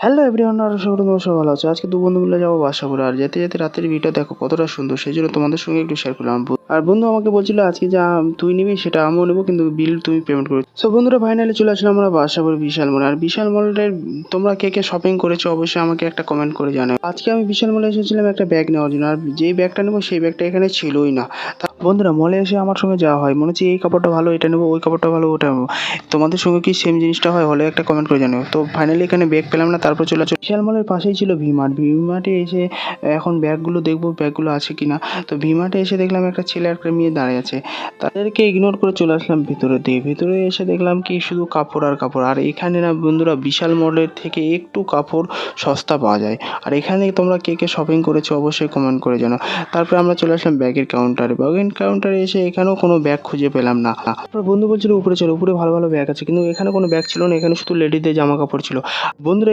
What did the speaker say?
Hello everyone, আর আশা করি তোমরা সবাই ভালো আছো। আজকে দু বন্ধু মিলে যাবো বাসাপুরে, আর যেতে যেতে রাতের ভিউটা দেখো কতটা সুন্দর, সেই জন্য তোমাদের সঙ্গে একটু শেয়ার করলাম। আর বন্ধু আমাকে বলছিল আজকে যা তুই নিবি সেটা আমিও নেবো, কিন্তু বিল তুমি পেমেন্ট করবে। সো বন্ধুরা, ফাইনালি চলে আসলাম আমরা বাসাপুর বিশাল মল। আর বিশাল মলের তোমরা কে কে শপিং করেছো অবশ্যই আমাকে একটা কমেন্ট করে জানাও। আজকে আমি বিশাল মলে এসেছিলাম একটা ব্যাগ নেওয়ার জন্য, আর যেই ব্যাগটা নেবো সেই ব্যাগটা এখানে ছিলই না। বন্ধুরা, মলে এসে আমার সঙ্গে যাওয়া হয়, মনে হচ্ছে এই কাপড়টা ভালো এটা নেবো, ওই কাপড়টা ভালো ওটা নেবো। তোমাদের সঙ্গে কি সেম জিনিসটা হয়? হলে একটা কমেন্ট করে জানিও। তো ফাইনালি এখানে ব্যাগ পেলাম না, তারপর চলে আসো বিশাল মলের পাশেই ছিল ভিমার্ট। ভিমার্টে এসে এখন ব্যাগগুলো দেখবো ব্যাগগুলো আছে কিনা। তো ভিমার্টে এসে দেখলাম একটা ছেলে আর একটা মেয়ে দাঁড়িয়ে আছে, তাদেরকে ইগনোর করে চলে আসলাম ভিতরে দিয়ে। ভিতরে এসে দেখলাম কি শুধু কাপড় আর কাপড়। আর এখানে না বন্ধুরা, বিশাল মলের থেকে একটু কাপড় সস্তা পাওয়া যায়। আর এখানে তোমরা কে কে শপিং করেছো অবশ্যই কমেন্ট করে জানাও। তারপরে আমরা চলে আসলাম ব্যাগের কাউন্টারে। ব্যাগের কাউন্টারে এসে এখানেও কোনো ব্যাগ খুঁজে পেলাম না। তারপর বন্ধু বলছিল উপরে চলো, উপরে ভালো ভালো ব্যাগ আছে, কিন্তু এখানে কোনো ব্যাগ ছিল না, এখানে শুধু লেডিসদের জামা কাপড় ছিল। বন্ধুরা,